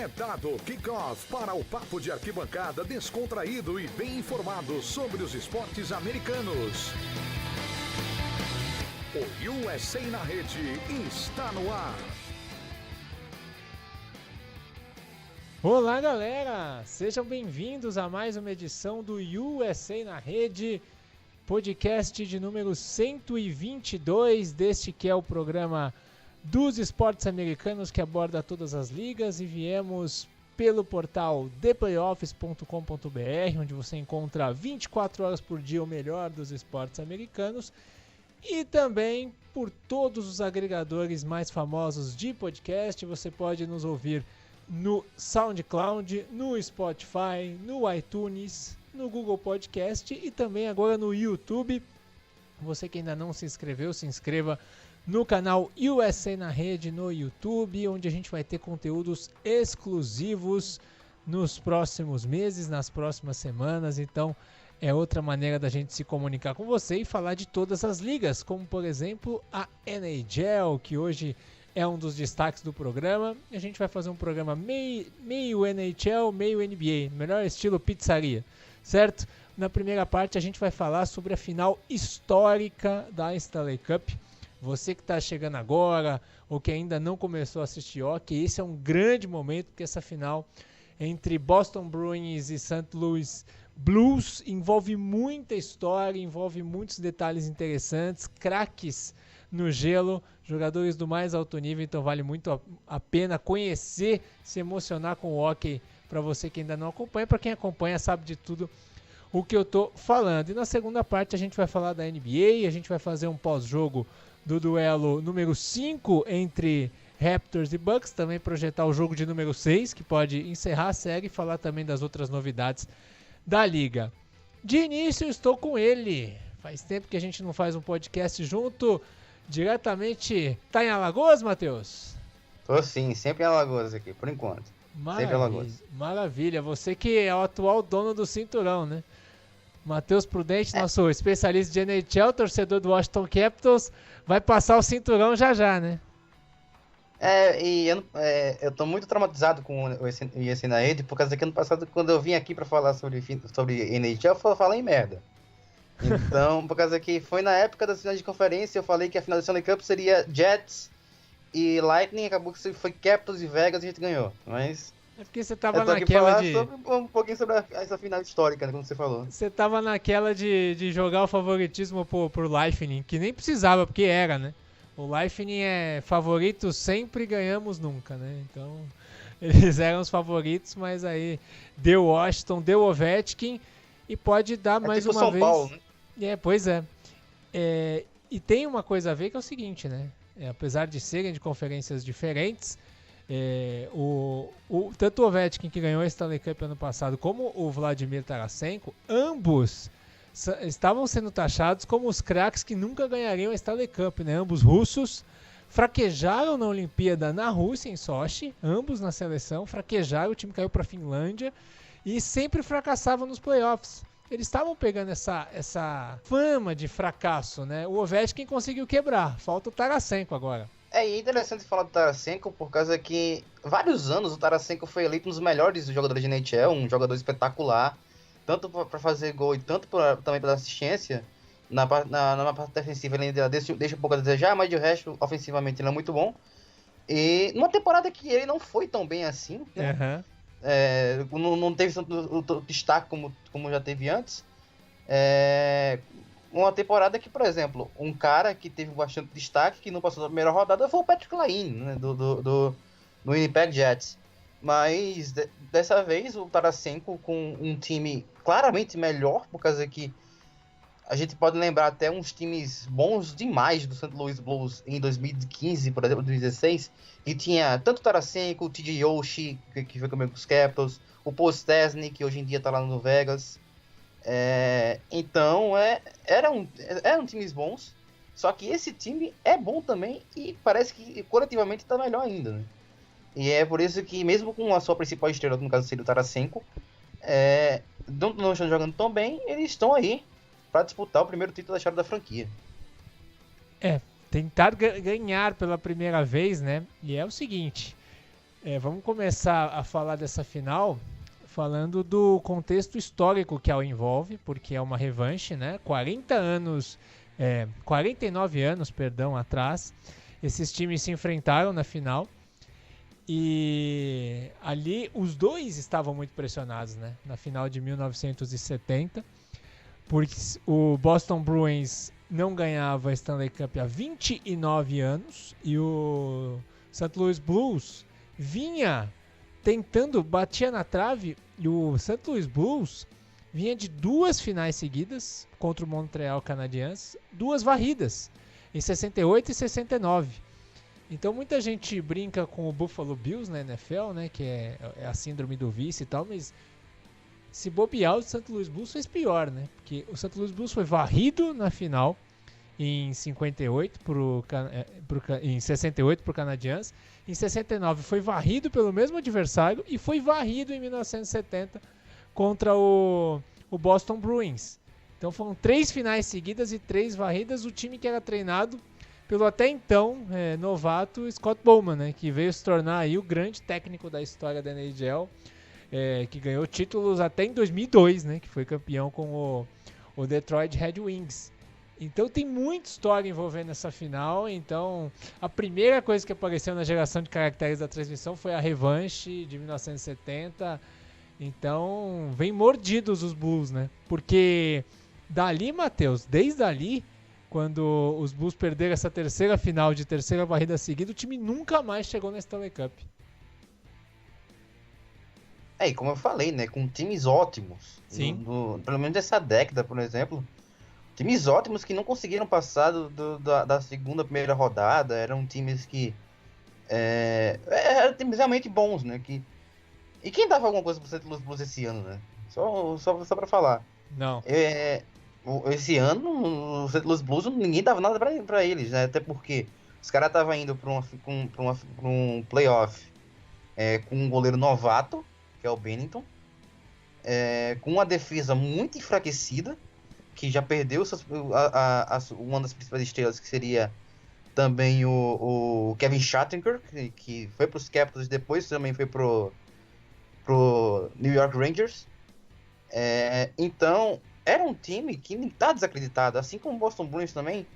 É dado kickoff para o papo de arquibancada descontraído e bem informado sobre os esportes americanos. O USA na Rede está no ar. Olá, galera! Sejam bem-vindos a mais uma edição do USA na Rede, podcast de número 122 deste que é o programa dos esportes americanos que aborda todas as ligas, e viemos pelo portal theplayoffs.com.br, onde você encontra 24 horas por dia o melhor dos esportes americanos, e também por todos os agregadores mais famosos de podcast. Você pode nos ouvir no SoundCloud, no Spotify, no iTunes, no Google Podcast e também agora no YouTube. Você que ainda não se inscreveu, se inscreva no canal USA na Rede no YouTube, onde a gente vai ter conteúdos exclusivos nos próximos meses, nas próximas semanas. Então é outra maneira da gente se comunicar com você e falar de todas as ligas, como por exemplo a NHL, que hoje é um dos destaques do programa. A gente vai fazer um programa meio NHL, meio NBA, melhor estilo pizzaria, certo? Na primeira parte a gente vai falar sobre a final histórica da Stanley Cup. Você que está chegando agora ou que ainda não começou a assistir hockey, esse é um grande momento, porque essa final entre Boston Bruins e St. Louis Blues envolve muita história, envolve muitos detalhes interessantes, craques no gelo, jogadores do mais alto nível, então vale muito a pena conhecer, se emocionar com o hockey, para você que ainda não acompanha. Para quem acompanha sabe de tudo o que eu estou falando. E na segunda parte a gente vai falar da NBA, a gente vai fazer um pós-jogo do duelo número 5 entre Raptors e Bucks, também projetar o jogo de número 6, que pode encerrar a série, e falar também das outras novidades da liga. De início estou com ele, faz tempo que a gente não faz um podcast junto, diretamente, tá em Alagoas, Matheus? Tô sim, sempre em Alagoas aqui, por enquanto. Sempre em Alagoas. Maravilha, você que é o atual dono do cinturão, né? Matheus Prudente, nosso especialista de NHL, torcedor do Washington Capitals, vai passar o cinturão já, né? Eu tô muito traumatizado com o USA na Rede, por causa que ano passado, quando eu vim aqui pra falar sobre NHL, eu falei merda. Então, por causa que foi na época das finais de conferência, eu falei que a final da Stanley Cup seria Jets e Lightning, acabou que foi Capitals e Vegas e a gente ganhou, mas... É porque você tava naquela de... um pouquinho sobre essa final histórica, né, como você falou. Você tava naquela de jogar o favoritismo por Lightning, que nem precisava, porque era, né? O Lightning é favorito sempre, ganhamos nunca, né? Então, eles eram os favoritos, mas aí deu Washington, deu Ovechkin, e pode dar mais tipo uma São vez... Paulo, né? Pois é. E tem uma coisa a ver que é o seguinte, né? Apesar de serem de conferências diferentes, tanto o Ovechkin, que ganhou a Stanley Cup ano passado, como o Vladimir Tarasenko, ambos estavam sendo taxados como os craques que nunca ganhariam a Stanley Cup, né? Ambos russos, fraquejaram na Olimpíada na Rússia, em Sochi, ambos na seleção, fraquejaram, o time caiu para a Finlândia e sempre fracassavam nos playoffs. Eles estavam pegando essa fama de fracasso, né? O Ovechkin conseguiu quebrar, falta o Tarasenko agora. É interessante falar do Tarasenko, por causa que vários anos o Tarasenko foi eleito um dos melhores jogadores de NHL, um jogador espetacular, tanto para fazer gol e tanto também para dar assistência. Na parte defensiva ele ainda deixa um pouco a desejar, mas de resto, ofensivamente ele é muito bom. E numa temporada que ele não foi tão bem assim, né? Não teve tanto destaque como já teve antes. Uma temporada que, por exemplo, um cara que teve bastante destaque, que não passou da primeira rodada, foi o Patrick Laine, né, do Winnipeg Jets. Mas dessa vez o Tarasenko com um time claramente melhor, por causa que a gente pode lembrar até uns times bons demais do St. Louis Blues em 2015, por exemplo, 2016, e tinha tanto o Tarasenko, o TJ Oshie, que foi campeão com os Capitals, o Paul Stastny, que hoje em dia está lá no Vegas. Então eram times bons, só que esse time é bom também e parece que coletivamente está melhor ainda, né? E é por isso que mesmo com a sua principal estrela, no caso seria o Tarasenko, não estão jogando tão bem, eles estão aí para disputar o primeiro título da história da franquia. Tentar ganhar pela primeira vez, né? E é o seguinte, Vamos começar a falar dessa final falando do contexto histórico que ela envolve, porque é uma revanche, né? 49 anos, atrás, esses times se enfrentaram na final. E ali os dois estavam muito pressionados, né? Na final de 1970, porque o Boston Bruins não ganhava a Stanley Cup há 29 anos e o St. Louis Blues vinha tentando, batia na trave, e o St. Louis Blues vinha de 2 finais seguidas contra o Montreal Canadiens, 2 varridas, em 68 e 69. Então muita gente brinca com o Buffalo Bills na NFL, né, que é a síndrome do vice e tal, mas se bobear, o St. Louis Blues fez pior, né? Porque o St. Louis Blues foi varrido na final em 68 em 68 para o Canadiens, em 69 foi varrido pelo mesmo adversário e foi varrido em 1970 contra o Boston Bruins. Então foram 3 finais seguidas e 3 varridas. O time que era treinado pelo até então novato Scott Bowman, né, que veio se tornar aí o grande técnico da história da NHL, que ganhou títulos até em 2002, né, que foi campeão com o Detroit Red Wings. Então tem muita história envolvendo essa final. Então a primeira coisa que apareceu na geração de caracteres da transmissão foi a revanche de 1970. Então vem mordidos os Blues, né, porque dali, Matheus, desde ali, quando os Blues perderam essa terceira final de terceira varrida seguida, o time nunca mais chegou na Stanley Cup. E como eu falei, né, com times ótimos. Sim. Pelo menos dessa década, por exemplo. Times ótimos que não conseguiram passar da segunda, primeira rodada. Eram times que... eram times realmente bons, né? E quem dava alguma coisa pro St. Louis Blues esse ano, né? Só pra falar. Não. Esse ano, o St. Louis Blues, ninguém dava nada pra eles, né? Até porque os caras estavam indo pra um playoff com um goleiro novato, que é o Binnington, com uma defesa muito enfraquecida, que já perdeu uma das principais estrelas, que seria também o Kevin Shattenkirk, que foi pros Capitals e depois também foi pro New York Rangers. Então, era um time que está desacreditado, assim como o Boston Bruins também.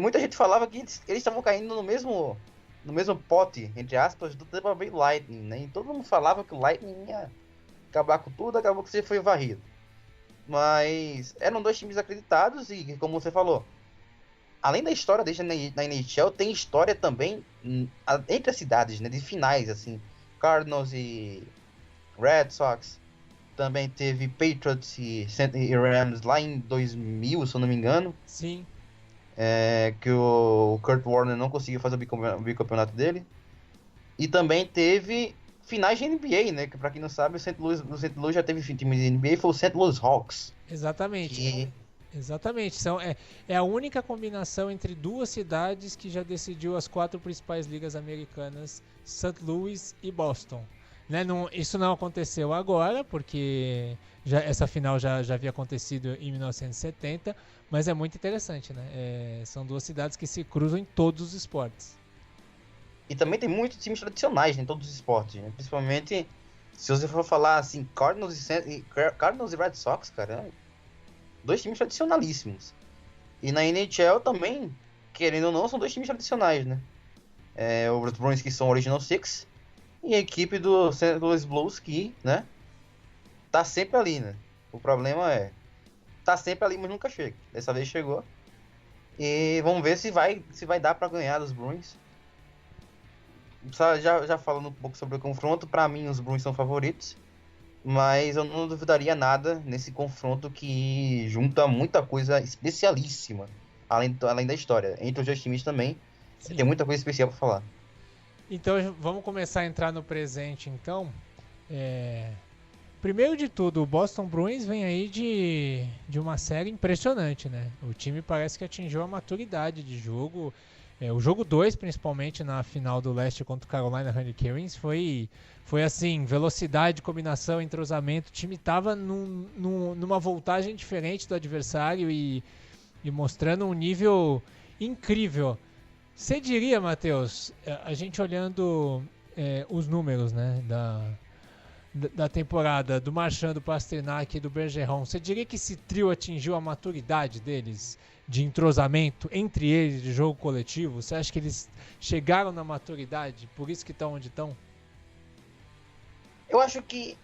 Muita gente falava que eles estavam caindo no mesmo pote, entre aspas, do Tampa Bay Lightning, né? E todo mundo falava que o Lightning ia acabar com tudo, acabou que você foi varrido. Mas eram 2 times acreditados e, como você falou, além da história deles na NHL, tem história também entre as cidades, né? De finais, assim, Cardinals e Red Sox. Também teve Patriots e Rams lá em 2000, se eu não me engano. Sim. Que o Kurt Warner não conseguiu fazer o bicampeonato dele. E também teve finais de NBA, né? Que pra quem não sabe, o St. Louis já teve time de NBA, foi o St. Louis Hawks. Exatamente. Exatamente. É a única combinação entre 2 cidades que já decidiu as 4 principais ligas americanas, St. Louis e Boston. Né? Isso não aconteceu agora, porque essa final já havia acontecido em 1970, mas é muito interessante, né? São 2 cidades que se cruzam em todos os esportes. E também tem muitos times tradicionais, né, em todos os esportes, né? Principalmente, se você for falar assim, Cardinals e Red Sox, cara, 2 times tradicionalíssimos. E na NHL também, querendo ou não, são 2 times tradicionais, né? Os Bruins, que são Original Six, e a equipe do St. Louis Blues, que, né, tá sempre ali, né? O problema tá sempre ali, mas nunca chega. Dessa vez chegou. E vamos ver se vai dar pra ganhar dos Bruins. Já falando um pouco sobre o confronto, pra mim os Bruins são favoritos. Mas eu não duvidaria nada nesse confronto, que junta muita coisa especialíssima, além da história. Entre os 2 times também, tem muita coisa especial pra falar. Então vamos começar a entrar no presente, então. Primeiro de tudo, o Boston Bruins vem aí de uma série impressionante, né? O time parece que atingiu a maturidade de jogo. O jogo 2, principalmente na final do leste contra o Carolina Hurricanes, foi assim, velocidade, combinação, entrosamento. O time estava numa voltagem diferente do adversário e mostrando um nível incrível. Você diria, Matheus, a gente olhando os números, né, da temporada do Marchand, do Pastrnak e do Bergeron, você diria que esse trio atingiu a maturidade deles de entrosamento entre eles, de jogo coletivo? Você acha que eles chegaram na maturidade, por isso que estão onde estão? Eu acho que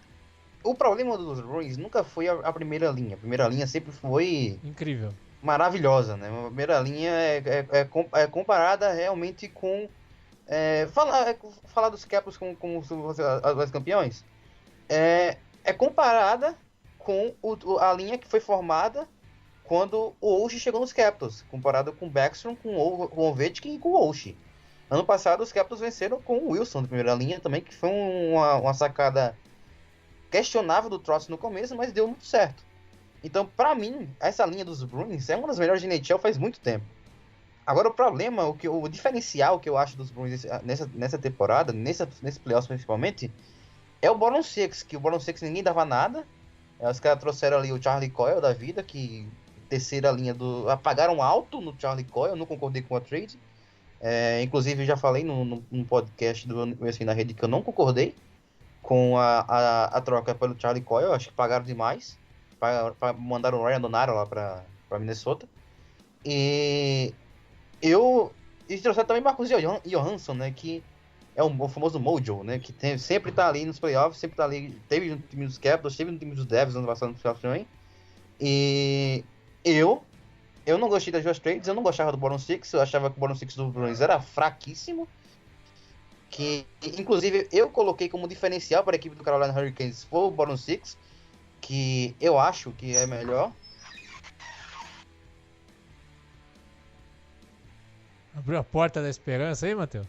o problema dos Bruins nunca foi a primeira linha. A primeira linha sempre foi incrível, maravilhosa, né? A primeira linha é comparada realmente com falar dos Capitals como os campeões. É comparada com a linha que foi formada quando o Oshie chegou nos Capitals, comparado com o Backstrom, com o Ovechkin e com o Oshie. Ano passado os Capitals venceram com o Wilson na primeira linha também, que foi uma sacada questionável do Trotz no começo, mas deu muito certo. Então, pra mim, essa linha dos Bruins é uma das melhores de NHL faz muito tempo. Agora, o problema, o diferencial que eu acho dos Bruins nessa temporada, nesse playoffs principalmente, é o Bottom Six, que o Bottom Six ninguém dava nada. Os caras trouxeram ali o Charlie Coyle da vida, que terceira linha apagaram alto no Charlie Coyle, eu não concordei com a trade. Inclusive, eu já falei num podcast do assim, na rede que eu não concordei com a troca pelo Charlie Coyle, acho que pagaram demais. Mandaram o Ryan Donato lá pra Minnesota. E trouxeram também Marcus Johansson, né, que é o famoso Mojo, né, que sempre tá ali nos playoffs, sempre tá ali, teve no time dos Capitals, teve no time dos Devils ano passado nos playoffs também. E eu não gostei das duas trades, eu não gostava do Bottom Six, eu achava que o Bottom Six do Bruins era fraquíssimo, que inclusive eu coloquei como diferencial para a equipe do Carolina Hurricanes foi o Bottom Six, que eu acho que é melhor. Abriu a porta da esperança aí, Matheus?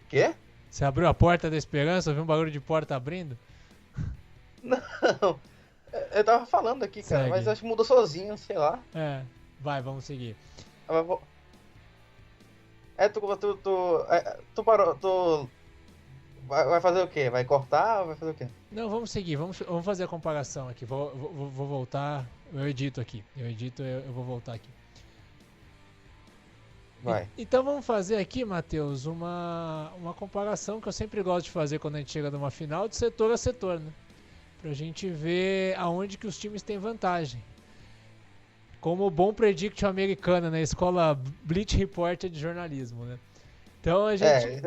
Quê? Você abriu a porta da esperança? Ouviu um barulho de porta abrindo? Não, eu tava falando aqui, cara, Segue. mas acho que mudou sozinho, sei lá. Vamos seguir. Tu parou, vai fazer o quê? Vai cortar ou vai fazer o quê? Não, vamos seguir, vamos fazer a comparação aqui. Vou voltar, eu edito aqui. Eu vou voltar aqui. Vai. Então vamos fazer aqui, Matheus, uma comparação que eu sempre gosto de fazer quando a gente chega numa final, de setor a setor, né? Pra gente ver aonde que os times têm vantagem. Como bom prediction americano, né? Escola Bleach Report de jornalismo, né? Então a gente...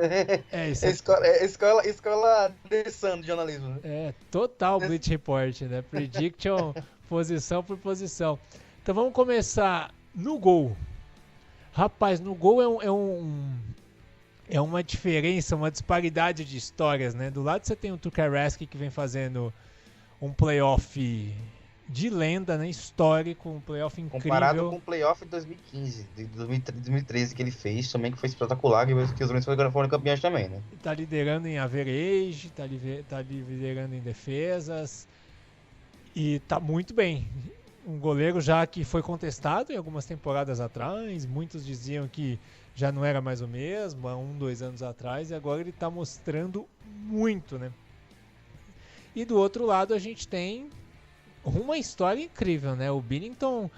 Escola de Sun de jornalismo, né? Total Bleach Report, né? Prediction posição por posição. Então vamos começar no gol. Rapaz, no gol é uma diferença, uma disparidade de histórias, né? Do lado você tem o Tuukka Rask, que vem fazendo um playoff de lenda, né? Histórico, um playoff incrível. Comparado com o playoff de 2015, de 2013 que ele fez, também que foi espetacular, que os Bruins foram campeões também, né? Tá liderando em average, tá liderando em defesas e tá muito bem. Um goleiro já que foi contestado em algumas temporadas atrás, muitos diziam que já não era mais o mesmo, há 2 anos atrás, e agora ele tá mostrando muito, né? E do outro lado a gente tem uma história incrível, né? O Binnington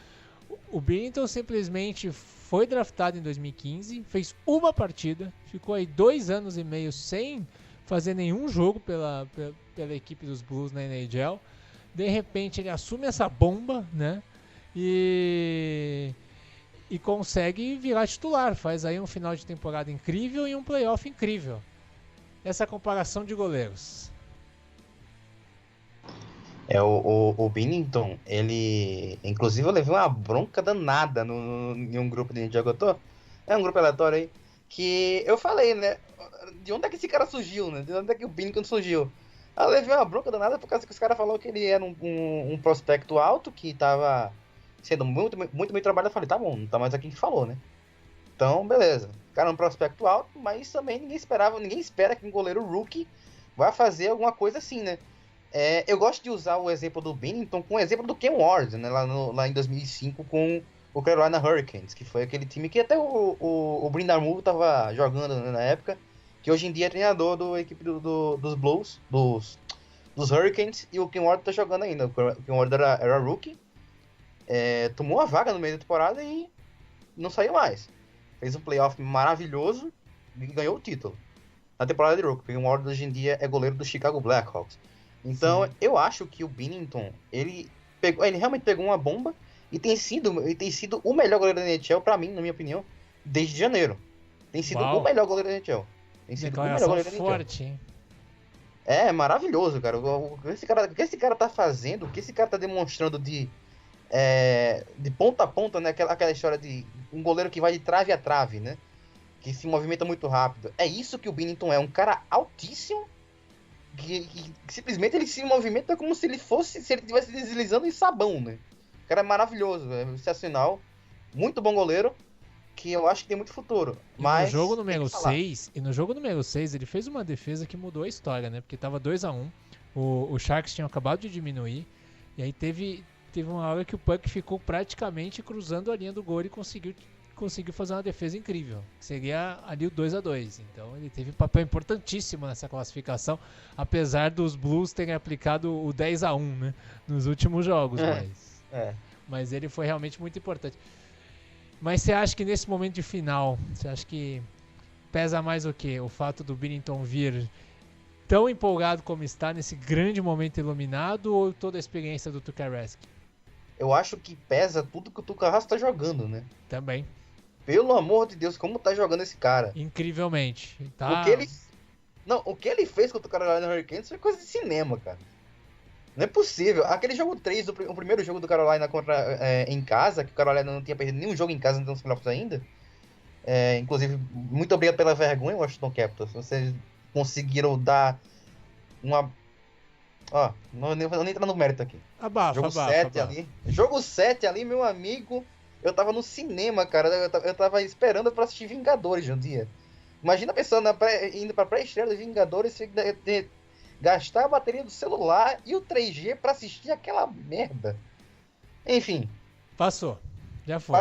simplesmente foi draftado em 2015, fez uma partida, ficou aí 2 anos e meio sem fazer nenhum jogo pela equipe dos Blues na NHL. De repente ele assume essa bomba, né? E consegue virar titular, faz aí um final de temporada incrível e um playoff incrível. Essa comparação de goleiros. O Binnington, ele... Inclusive eu levei uma bronca danada em um grupo de onde eu tô. É um grupo aleatório aí. Que eu falei, né? De onde é que esse cara surgiu, né? De onde é que o Binnington surgiu? Eu levei uma bronca danada por causa que os caras falaram que ele era um prospecto alto, que tava sendo muito, muito bem trabalhado. Eu falei, tá bom, não tá mais aqui que falou, né? Então, beleza. O cara é um prospecto alto, mas também ninguém espera que um goleiro rookie vai fazer alguma coisa assim, né? Eu gosto de usar o exemplo do Binnington com o exemplo do Ken Ward, né? Lá em 2005 com o Carolina Hurricanes, que foi aquele time que até o Brind'Amour tava jogando, né, na época, que hoje em dia é treinador da equipe dos Blues, dos Hurricanes, e o Ken Ward tá jogando ainda. O Ken Ward era rookie, tomou a vaga no meio da temporada e não saiu mais. fez um playoff maravilhoso e ganhou o título na temporada de rookie. O Ward hoje em dia é goleiro do Chicago Blackhawks. Então, eu acho que o Binnington, ele realmente pegou uma bomba e tem sido o melhor goleiro da NHL, pra mim, na minha opinião, desde janeiro. Tem sido o melhor goleiro da NHL. Tem sido o melhor goleiro da NHL. Forte, hein? É maravilhoso, cara. O que esse cara tá fazendo, o que esse cara tá demonstrando de ponta a ponta, né? Aquela história de um goleiro que vai de trave a trave, né? Que se movimenta muito rápido. É isso que o Binnington é, um cara altíssimo, que simplesmente ele se movimenta como se ele estivesse deslizando em sabão, né? O cara é maravilhoso, é sensacional, muito bom goleiro, que eu acho que tem muito futuro. Mas no jogo número 6, ele fez uma defesa que mudou a história, né? Porque tava 2-1, o Sharks tinha acabado de diminuir, e aí teve uma hora que o puck ficou praticamente cruzando a linha do gol e conseguiu fazer uma defesa incrível, que seria ali o 2-2. Então ele teve um papel importantíssimo nessa classificação, apesar dos Blues terem aplicado o 10-1, né, nos últimos jogos. Mas ele foi realmente muito importante. Mas você acha que nesse momento de final, você acha que pesa mais o quê? O fato do Binnington vir tão empolgado como está nesse grande momento iluminado, ou toda a experiência do Tuukka Rask? Eu acho que pesa tudo que o Tuukka Rask tá jogando, né? Também. Pelo amor de Deus, como tá jogando esse cara? Incrivelmente. Tá... O que ele fez contra o Carolina Hurricanes foi coisa de cinema, cara. Não é possível. Aquele jogo 3, o primeiro jogo do Carolina em casa, que o Carolina não tinha perdido nenhum jogo em casa nos playoffs ainda. Inclusive, muito obrigado pela vergonha, Washington Capitals. Vocês conseguiram dar uma... não nem entrar no mérito aqui. Jogo 7 ali. Jogo 7 ali, meu amigo. Eu tava no cinema, cara. Eu tava esperando pra assistir Vingadores um dia. Imagina a pessoa indo pra pré-estreia dos Vingadores, gastar a bateria do celular e o 3G pra assistir aquela merda. Enfim. Passou. Já foi.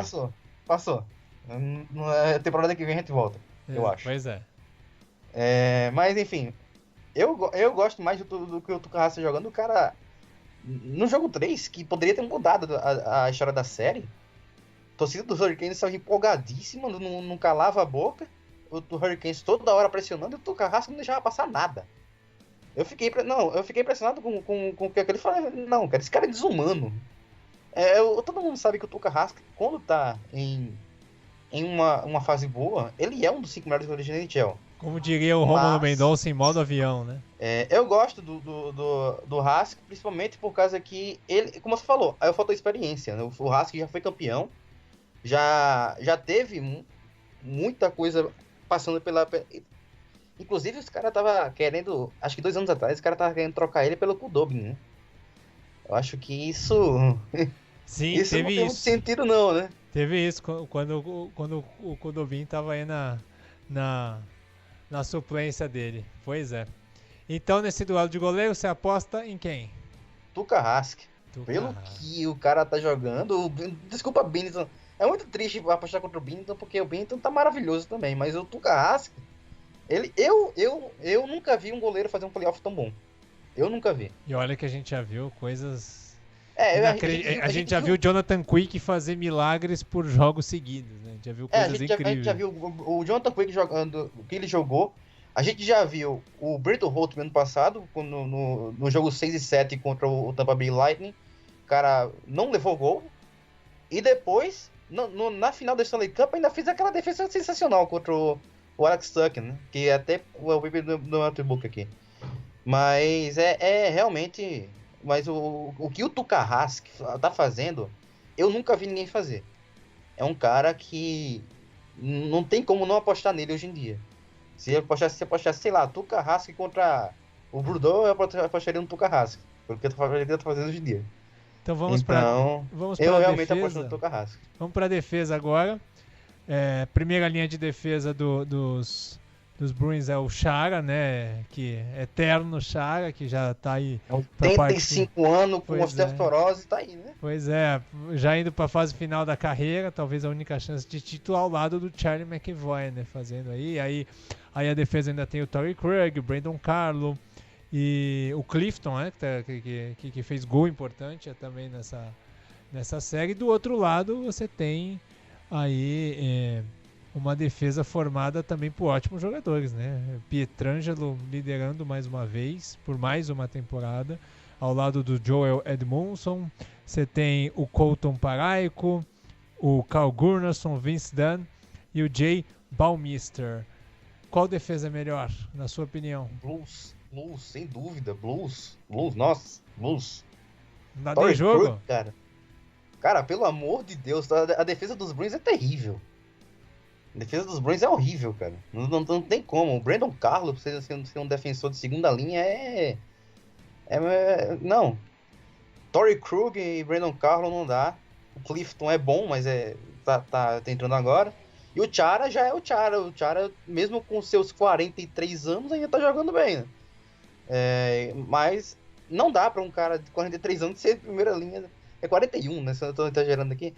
Passou. Na temporada que vem a gente volta, eu acho. Pois é. Mas, enfim. Eu gosto mais do que o Tuukka Rask jogando. O cara, no jogo 3, que poderia ter mudado a história da série, a torcida dos Hurricanes estava empolgadíssima, não calava a boca. O Hurricanes toda hora pressionando e o Tuukka Rask não deixava passar nada. Eu fiquei impressionado com o que ele falou. Não, cara, esse cara é desumano. Todo mundo sabe que o Tuukka Rask, quando tá em uma fase boa, ele é um dos 5 melhores goleiros da NHL. Como diria o Romulo Mendonça em modo avião, né? Eu gosto do Rask, principalmente por causa que ele, como você falou, aí faltou experiência, né? O Rask já foi campeão, já teve muita coisa passando pela... Inclusive, os caras estavam querendo, acho que 2 anos atrás, os caras estavam querendo trocar ele pelo Khudobin, né? Eu acho que isso... Sim, isso teve não tem muito sentido não, né? Teve isso, quando o Khudobin estava aí na suplência dele. Pois é. Então, nesse duelo de goleiro, você aposta em quem? Tuukka Rask. Pelo que o cara tá jogando... Desculpa, Binnington. É muito triste apostar contra o Binnington, porque o Binnington tá maravilhoso também. Mas o Tuukka Rask... Eu nunca vi um goleiro fazer um playoff tão bom. Eu nunca vi. E olha que a gente já viu coisas... A gente já viu o Jonathan Quick fazer milagres por jogos seguidos, né? Já viu coisas incríveis. A gente já viu o Jonathan Quick jogando o que ele jogou. A gente já viu o Brent Holtby ano passado, no jogo 6 e 7 contra o Tampa Bay Lightning. O cara não levou gol. E depois, na final da Stanley Cup, ainda fez aquela defesa sensacional contra o Alex Tuch, né? Que até o vídeo do notebook aqui. Mas realmente... Mas o que o Tuukka Rask tá fazendo, eu nunca vi ninguém fazer. É um cara que não tem como não apostar nele hoje em dia. Se apostasse, sei lá, Tuukka Rask contra o Bordeaux, eu apostaria no Tuukka Rask. Porque ele tá fazendo hoje em dia. Então vamos pra eu realmente aposto no Tuukka Rask. Vamos pra defesa agora. Primeira linha de defesa dos Bruins é o Chara, né? Que é eterno Chara, que já tá aí. 85 anos com osteoporose, tá aí, né? Pois é, já indo pra fase final da carreira, talvez a única chance de título ao lado do Charlie McAvoy, né? Fazendo aí a defesa ainda tem o Torrey Krug, o Brandon Carlo e o Clifton, né? Que fez gol importante também nessa série. Do outro lado, você tem aí uma defesa formada também por ótimos jogadores, né? Pietrangelo liderando mais uma vez, por mais uma temporada, ao lado do Joel Edmondson. Você tem o Colton Parayko, o Carl Gunnarsson, Vince Dunn e o Jay Baumister. Qual defesa é melhor, na sua opinião? Blues, sem dúvida. Blues, nossa, Blues. Não dá nem jogo? Krug, cara, pelo amor de Deus, a defesa dos Bruins é terrível. A defesa dos Bruins é horrível, cara. Não tem como. O Brandon Carlo, ser um defensor de segunda linha não. Torrey Krug e Brandon Carlo não dá. O Clifton é bom, mas tá entrando agora. E o Chara já é o Chara. O Chara, mesmo com seus 43 anos, ainda tá jogando bem, né? Mas não dá pra um cara de 43 anos ser primeira linha. É 41, né? Se eu tô exagerando aqui.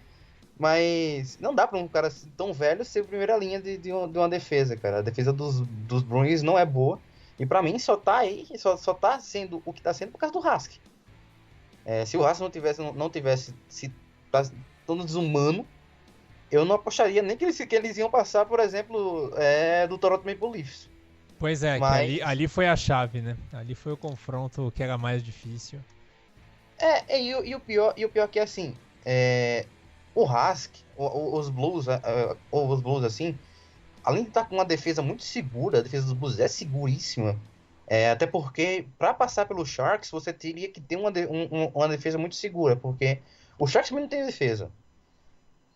Mas não dá pra um cara tão velho ser primeira linha de uma defesa, cara. A defesa dos Bruins não é boa. E pra mim só tá tá sendo o que tá sendo por causa do Rask. Se o Rask não tivesse tão desumano, eu não apostaria nem que eles iam passar, por exemplo, do Toronto Maple Leafs. Pois é, Mas... que ali foi a chave, né? Ali foi o confronto que era mais difícil. E o pior que é assim, o Rask, os Blues, assim, além de estar com uma defesa muito segura, a defesa dos Blues é seguríssima. Até porque, para passar pelo Sharks, você teria que ter uma defesa muito segura, porque o Sharks também não tem defesa.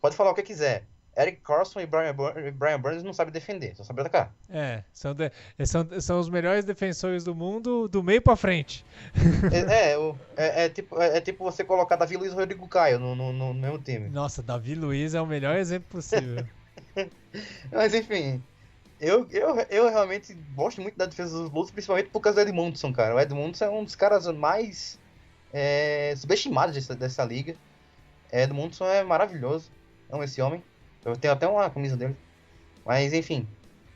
Pode falar o que quiser. Eric Carlson e Brian Burns não sabem defender, só sabem atacar. São os melhores defensores do mundo, do meio pra frente. Tipo você colocar Davi Luiz e Rodrigo Caio no mesmo time. Nossa, Davi Luiz é o melhor exemplo possível. Mas enfim, eu realmente gosto muito da defesa dos Blues, principalmente por causa do Edmondson, cara. O Edmondson é um dos caras mais subestimados dessa liga. Edmondson é maravilhoso, amo esse homem. Eu tenho até uma camisa dele. Mas enfim,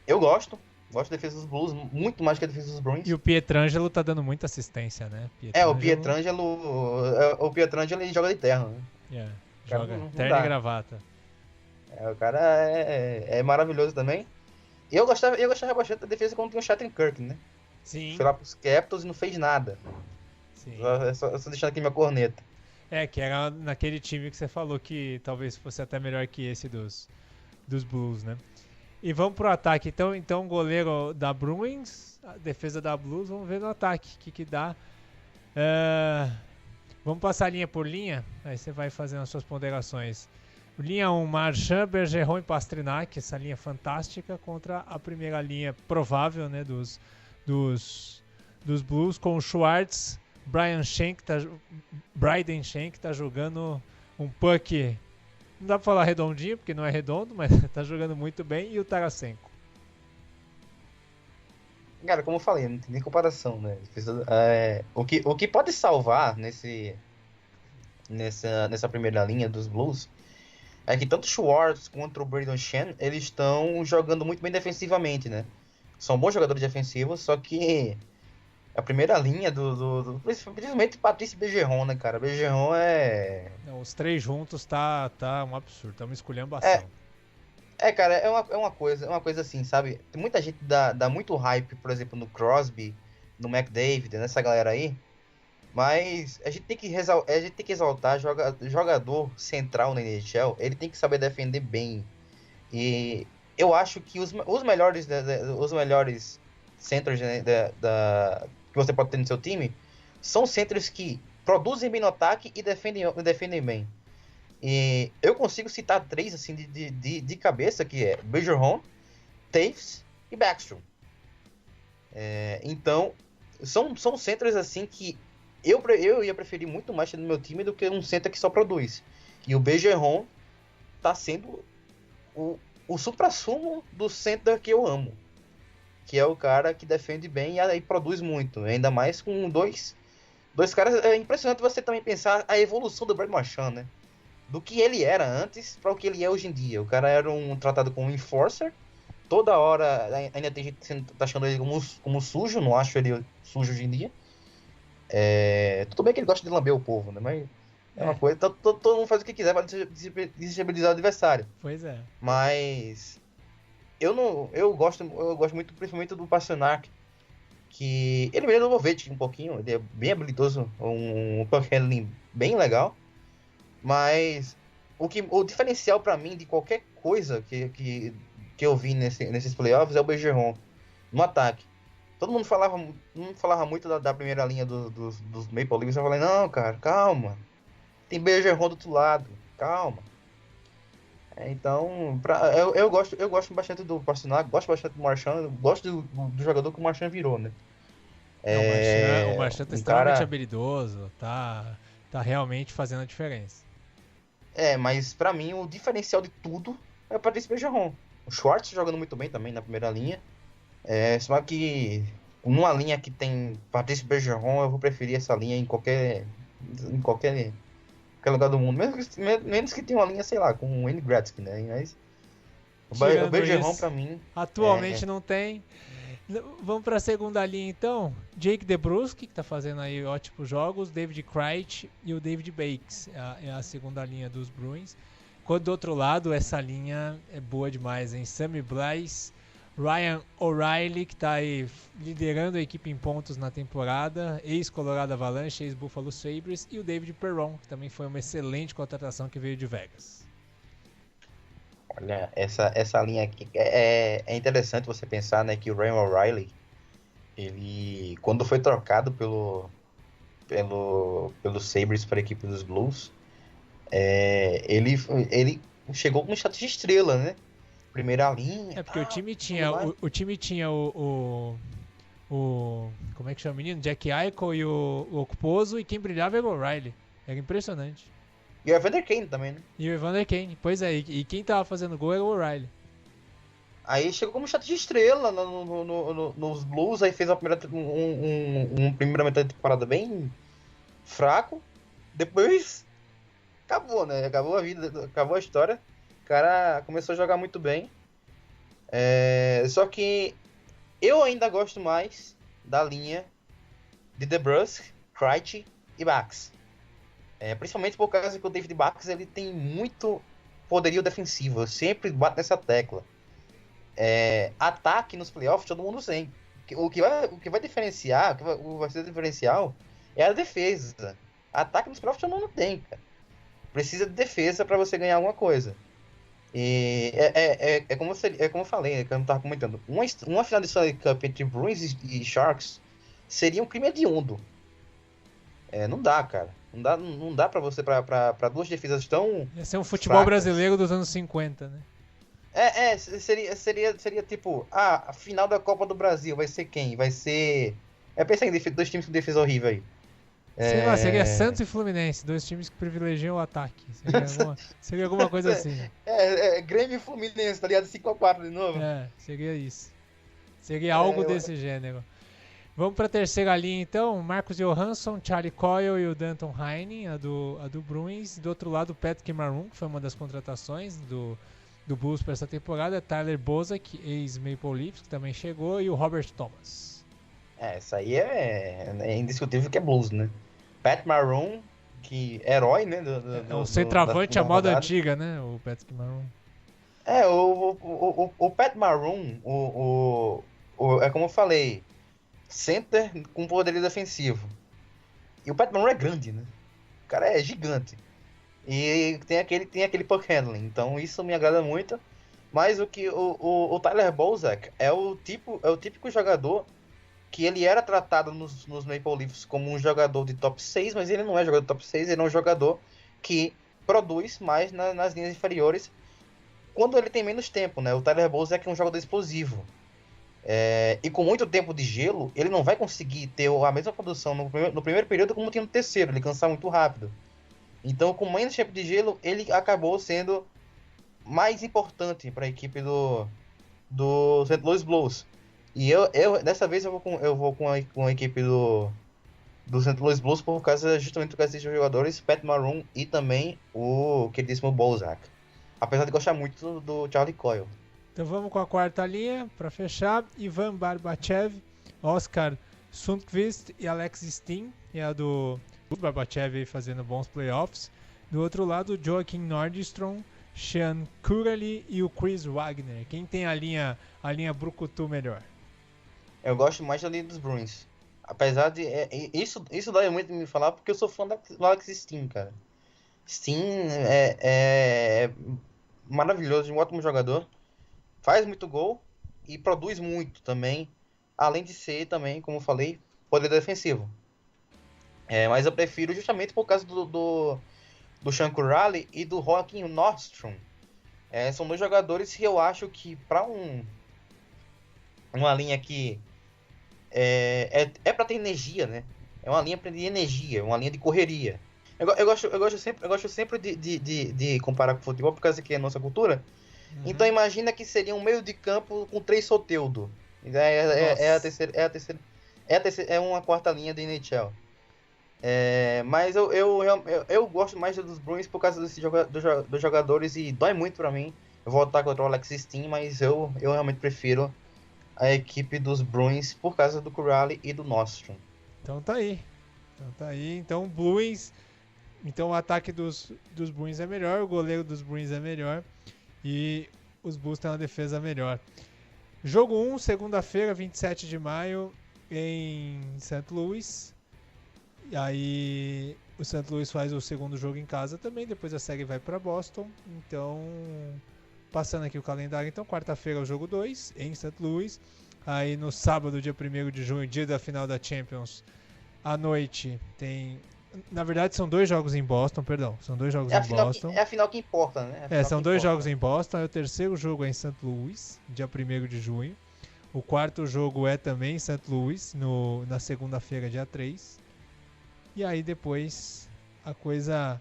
eu gosto da defesa dos Blues muito mais que a defesa dos Bruins. E o Pietrangelo tá dando muita assistência, né? O Pietrangelo ele joga de terno, né? Joga terno e gravata. O cara é maravilhoso também. E eu gostava bastante da defesa quando tinha o Shattenkirk, né? Sim. Foi lá pros Capitals e não fez nada. Sim. Só deixando aqui minha corneta. Que era naquele time que você falou que talvez fosse até melhor que esse dos Blues, né? E vamos pro ataque. Então goleiro da Bruins, a defesa da Blues, vamos ver no ataque o que dá. Vamos passar linha por linha, aí você vai fazendo as suas ponderações. Linha 1, Marchand, Bergeron e Pastrnak, essa linha fantástica contra a primeira linha provável, né, dos Blues, com o Schwartz, Bryden Schenk tá jogando um puck, não dá pra falar redondinho, porque não é redondo, mas tá jogando muito bem, e o Tarasenko. Cara, como eu falei, não tem nem comparação, né? O que pode salvar nessa primeira linha dos Blues é que tanto o Schwartz quanto o Brayden Schenn, eles estão jogando muito bem defensivamente, né? São bons jogadores defensivos, só que a primeira linha principalmente Patrice Bergeron, né, cara? Bergeron os três juntos tá um absurdo, tá uma esculhambação. Cara, é uma coisa assim, sabe? Tem muita gente dá muito hype, por exemplo, no Crosby, no McDavid, nessa galera aí. Mas a gente tem que exaltar jogador central na NHL. Ele tem que saber defender bem. E eu acho que os melhores centros que você pode ter no seu time são centros que produzem bem no ataque e defendem bem. E eu consigo citar três assim de cabeça, que é Bergeron, Toews e Backstrom. Então, são centros assim que eu ia preferir muito mais no meu time do que um center que só produz. E o Bergeron tá sendo o supra-sumo do center que eu amo. Que é o cara que defende bem e aí produz muito. Ainda mais com dois caras. É impressionante você também pensar a evolução do Brad Marchand, né? Do que ele era antes para o que ele é hoje em dia. O cara era tratado como um enforcer. Toda hora ainda tem gente taxando ele como sujo. Não acho ele sujo hoje em dia. Tudo bem que ele gosta de lamber o povo, né? Mas é uma coisa. Todo mundo faz o que quiser para desestabilizar o adversário. Pois é. Mas eu gosto muito, principalmente do Pasternak, que ele me lembra o Lovett um pouquinho, ele é bem habilidoso, um puck handling bem legal, mas o diferencial pra mim de qualquer coisa que eu vi nesses playoffs é o Bergeron no ataque. Todo mundo falava muito da primeira linha dos Maple Leafs. Eu falei, não, cara, calma. Tem Bergeron do outro lado, calma. Então, eu gosto bastante do Pasternak, gosto bastante do Marchand, gosto do jogador que o Marchand virou, né? O Marchand tá extremamente habilidoso, tá realmente fazendo a diferença. Mas pra mim o diferencial de tudo é o Patrice Bergeron. O Schwartz jogando muito bem também na primeira linha. Só que numa linha que tem Patrice Bergeron, eu vou preferir essa linha em qualquer lugar do mundo. Menos que tenha uma linha, sei lá, com o Wayne Gretzky, né? Mas o Bergeron pra mim... Atualmente não tem. Vamos para a segunda linha então. Jake DeBrusk, que tá fazendo aí ótimos jogos, David Krejci e o David Bakes. É a segunda linha dos Bruins. Quando do outro lado, essa linha é boa demais, hein? Sammy Blais, Ryan O'Reilly, que tá aí liderando a equipe em pontos na temporada, ex-Colorado Avalanche, ex-Buffalo Sabres, e o David Perron, que também foi uma excelente contratação que veio de Vegas. Olha, essa linha aqui é interessante você pensar, né, que o Ryan O'Reilly, ele, quando foi trocado pelo Sabres para a equipe dos Blues, ele chegou como status de estrela, né? Primeira linha. Porque o time tinha o como é que chama o menino? Jack Eichel e o Okposo, e quem brilhava era o O'Reilly. Era impressionante. E o Evander Kane também, né? E o Evander Kane, pois é, e quem tava fazendo gol era o O'Reilly. Aí chegou como status de estrela nos Blues, aí fez um primeira metade de temporada bem fraco. Depois acabou, né? Acabou a vida, acabou a história. O cara começou a jogar muito bem. Só que eu ainda gosto mais da linha de DeBrusk, Krejci e Bax. Principalmente por causa que o David Bax ele tem muito poderio defensivo. Eu sempre bato nessa tecla. Ataque nos playoffs todo mundo tem. O que vai diferenciar, o que vai ser diferencial é a defesa. Ataque nos playoffs todo mundo tem, cara. Precisa de defesa para você ganhar alguma coisa. E como eu falei, que eu não tava comentando. Uma final de Stanley Cup entre Bruins e Sharks seria um crime hediondo. Não dá, cara. Não dá pra você, pra duas defesas tão... Ia ser um futebol brasileiro dos anos 50, né? Seria tipo, a final da Copa do Brasil vai ser quem? Vai ser... pensa em dois times com defesa horrível aí. Sei lá, seria Santos e Fluminense, dois times que privilegiam o ataque. Seria alguma coisa assim. Grêmio e Fluminense, tá ligado? 5x4 de novo. Seria isso. Seria algo desse gênero. Vamos para a terceira linha então. Marcus Johansson, Charlie Coyle e o Danton Heinen, a do Bruins. Do outro lado, o Patrick Maroon, que foi uma das contratações do Blues para essa temporada. Tyler Bozak, ex-Maple Leafs, que também chegou. E o Robert Thomas. Isso aí é indiscutível que é Blues, né? Pat Maroon, que herói, né? O centroavante à moda antiga, né? O Patrick Maroon. O Pat Maroon, é como eu falei, center com poderio defensivo. E o Pat Maroon é grande, né? O cara é gigante. E tem aquele puck handling. Então isso me agrada muito. Mas o Tyler Bozak é o típico jogador que ele era tratado nos Maple Leafs como um jogador de top 6, mas ele não é jogador de top 6, ele é um jogador que produz mais nas linhas inferiores quando ele tem menos tempo, né? O Tyler Bozak é um jogador explosivo. E com muito tempo de gelo, ele não vai conseguir ter a mesma produção no primeiro período como tinha no terceiro, ele cansa muito rápido. Então, com menos tempo de gelo, ele acabou sendo mais importante para a equipe do St. Louis Blues. E dessa vez eu vou com a equipe do St. Louis Blues justamente por causa desses jogadores, Pat Maroon e também o queridíssimo Bozak. Apesar de gostar muito do Charlie Coyle. Então vamos com a quarta linha para fechar. Ivan Barbachev, Oscar Sundqvist e Alex Steen. E a do Barbachev fazendo bons playoffs. Do outro lado, Joakim Nordstrom Sean Curley e o Chris Wagner. Quem tem a linha brucutu melhor? Eu gosto mais da linha dos Bruins. Apesar de... isso dói muito me falar, porque eu sou fã do Alex Steen, cara. Steen é maravilhoso, um ótimo jogador. Faz muito gol e produz muito também. Além de ser também, como eu falei, poder defensivo. Mas eu prefiro justamente por causa do Sean Curley e do Joakim Nordstrom. São dois jogadores que eu acho que para uma linha que para ter energia, né? É uma linha de energia, uma linha de correria. Eu gosto sempre de comparar com futebol por causa que é a nossa cultura. Uhum. Então imagina que seria um meio de campo com 3 Soteldo. É uma quarta linha da NHL. Mas eu gosto mais dos Bruins por causa dos jogadores e dói muito pra mim voltar contra o Alex Steen, mas eu realmente prefiro a equipe dos Bruins por causa do Curley e do Nordstrom. Então tá aí. Então Bruins. Então o ataque dos Bruins é melhor, o goleiro dos Bruins é melhor e os Bulls têm uma defesa melhor. Jogo 1, segunda-feira, 27 de maio, em St. Louis. E aí o St. Louis faz o segundo jogo em casa também, depois a série vai para Boston. Então, passando aqui o calendário, então quarta-feira é o jogo 2 em St. Louis. Aí no sábado, dia 1º de junho, dia da final da Champions, à noite tem... Na verdade são 2 jogos em Boston, São 2 jogos em Boston. É a final que importa, né? São 2 jogos em Boston. Aí o terceiro jogo é em St. Louis, dia 1º de junho. O quarto jogo é também em St. Louis, na segunda-feira, dia 3. E aí depois a coisa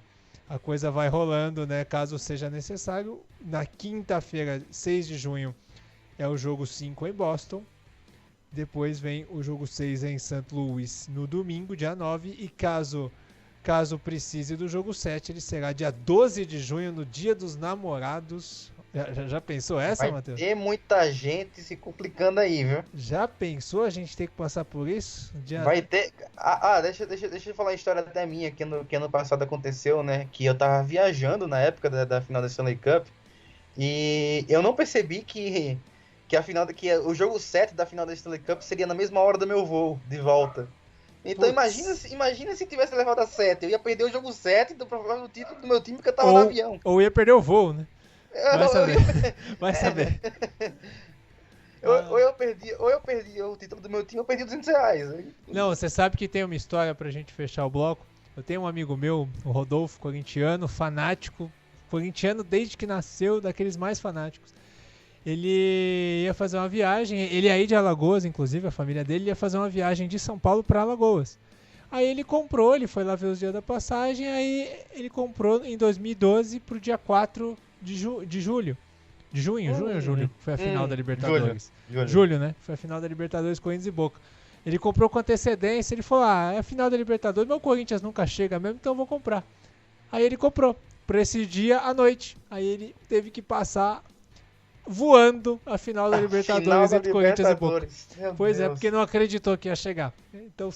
vai rolando, né? Caso seja necessário. Na quinta-feira, 6 de junho, é o jogo 5 em Boston. Depois vem o jogo 6 em St. Louis no domingo, dia 9. E caso precise do jogo 7, ele será dia 12 de junho, no Dia dos Namorados. Já pensou essa, Matheus? Vai ter muita gente se complicando aí, viu? Já pensou a gente ter que passar por isso? Vai ter... deixa eu falar a história até minha, que ano passado aconteceu, né? Que eu tava viajando na época da final da Stanley Cup. E eu não percebi que o jogo 7 da final da Stanley Cup seria na mesma hora do meu voo de volta. Então imagina se tivesse levado a 7. Eu ia perder o jogo 7 do título do meu time porque eu tava no avião. Ou ia perder o voo, né? Vai saber. Ou eu perdi o título do meu time, eu perdi R$200. Não, você sabe que tem uma história pra gente fechar o bloco. Eu tenho um amigo meu, o Rodolfo, corintiano, fanático. Corintiano desde que nasceu, daqueles mais fanáticos. Ele ia fazer uma viagem, ele é aí de Alagoas, inclusive, a família dele ia fazer uma viagem de São Paulo para Alagoas. Aí ele foi lá ver os dias da passagem, aí ele comprou em 2012 pro dia 4 de julho. De junho ou julho? Foi a final da Libertadores. Julho, né? Foi a final da Libertadores, Corinthians e Boca. Ele comprou com antecedência, ele falou, é a final da Libertadores, mas o Corinthians nunca chega mesmo, então eu vou comprar. Aí ele comprou, pra esse dia à noite. Aí ele teve que passar voando a final da Libertadores entre Corinthians e Boca. Pois é, porque não acreditou que ia chegar. Então,